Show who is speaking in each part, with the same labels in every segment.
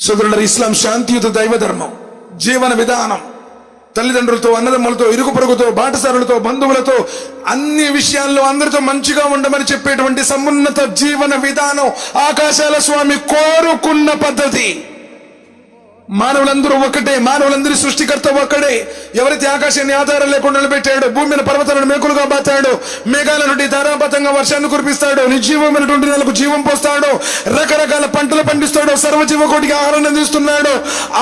Speaker 1: సోదరులారా, ఇస్లాం శాంతియుత దైవ ధర్మం, జీవన విధానం. తల్లిదండ్రులతో, అన్నదమ్ములతో, ఇరుగు పొరుగుతో, బాటసారులతో, బంధువులతో అన్ని విషయాల్లో అందరితో మంచిగా ఉండమని చెప్పేటువంటి సమున్నత జీవన విధానం ఆకాశాల స్వామి కోరుకున్న పద్ధతి. మానవులందరూ ఒకటే, మానవులందరి సృష్టికర్త ఒక్కడే. ఎవరైతే ఆకాశాన్ని ఆధారం లేకుండా నిలబెట్టాడు, భూమిని పర్వతాలను మేకులుగా బాతాడు, మేఘాల నుండి ధారాపాతంగా వర్షాన్ని కురిపిస్తాడు, నిర్జీవమైనటువంటి నెలకు జీవం పోస్తాడు, రకరకాల పంటలు పండిస్తాడు, సర్వజీవకోటికి ఆహారాన్ని అందిస్తున్నాడు.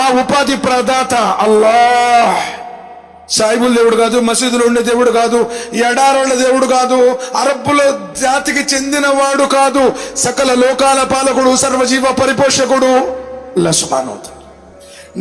Speaker 1: ఆ ఉపాధి ప్రదాత అల్లాహ్. సాయిబుల్ దేవుడు కాదు, మసీదులో ఉండే దేవుడు కాదు, ఎడారోళ్ల దేవుడు కాదు, అరబ్బుల జాతికి చెందిన వాడు కాదు. సకల లోకాల పాలకుడు, సర్వజీవ పరిపోషకుడు అల్లాహ్ సుబ్హానహు వ తఆలా.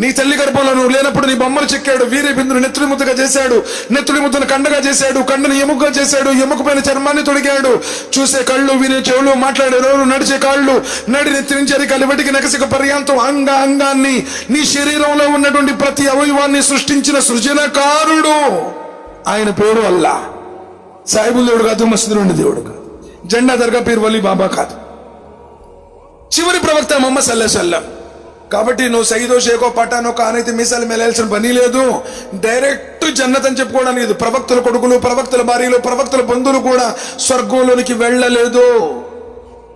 Speaker 1: నీ తల్లి గర్భంలో నువ్వు లేనప్పుడు నీ బొమ్మలు చెక్కాడు, వీరి బిందును నెత్తుడి ముద్దగా చేశాడు, నెత్తుడి ముద్దను కండగా చేశాడు, కండను ఎముకగా చేశాడు, ఎముక పైన చర్మాన్ని తొడిగాడు. చూసే కళ్ళు, వినే చెవులు, మాట్లాడే నోరు, నడిచే కాళ్ళు, నడి నెత్తి నుంచి అరికాలి వెటికి నకసిక పర్యాంతం అంగాన్ని, నీ శరీరంలో ఉన్నటువంటి ప్రతి అవయవాన్ని సృష్టించిన సృజనకారుడు. ఆయన పేరు అల్లా. సాయిబుల్ దేవుడు కాదు, మసీదులో ఉండే దేవుడు కాదు, జెండా దర్గా పీర్ వలీ బాబా కాదు, చివరి ప్రవక్త ముహమ్మద్ సల్లల్లాహు అలైహి వసల్లం. కాబట్టి నువ్వు సైదో షేకో పటానో కానైతే మీసాలు మెలాల్సిన పని లేదు. డైరెక్ట్ జన్నత్ అని చెప్పుకోవడానికి లేదు. ప్రవక్తల కొడుకులు, ప్రవక్తల భార్యలు, ప్రవక్తల బంధువులు కూడా స్వర్గంలోనికి వెళ్ళలేదు.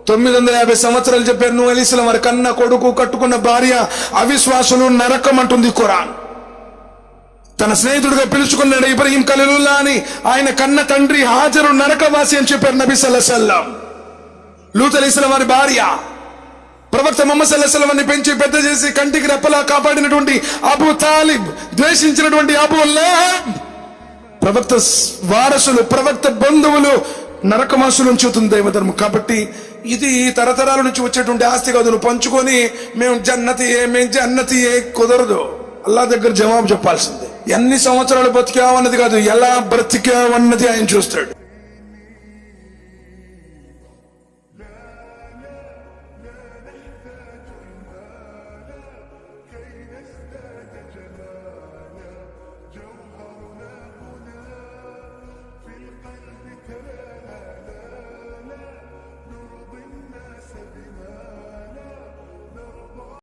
Speaker 1: 950 సంవత్సరాలు చెప్పారు నువ్వు అలీస్లాం వారి కన్న కొడుకు, కట్టుకున్న భార్య అవిశ్వాసులు నరకం అంటుంది ఖురాన్. తన స్నేహితుడిగా పిలుచుకున్నాడు ఇబ్రాహీం ఖలీలుల్లా అని. ఆయన కన్న తండ్రి హాజరు నరకవాసి అని చెప్పారు నబీ సల్లల్లాహు అలైహి వసల్లం. లూత్ అలీస్లాం వారి భార్య ప్రవక్త ముహమ్మద్ సల్లల్లాహు అలైహి వసల్లం పెంచి పెద్ద చేసి కంటికి రెప్పలా కాపాడినటువంటి అబూ తాలిబ్, ద్వేషించినటువంటి అబూ లహబ్, ప్రవక్త వారసులు, ప్రవక్త బంధువులు నరకవాసులు ఉంచుతుంది దైవధర్మం. కాబట్టి ఇది తరతరాల నుంచి వచ్చేటువంటి ఆస్తి కాదు. నువ్వు పంచుకొని మేము జన్నతియే కుదరదు. అల్లా దగ్గర జవాబు చెప్పాల్సిందే. ఎన్ని సంవత్సరాలు బతికావన్నది కాదు, ఎలా బ్రతికావన్నది ఆయన చూస్తాడు.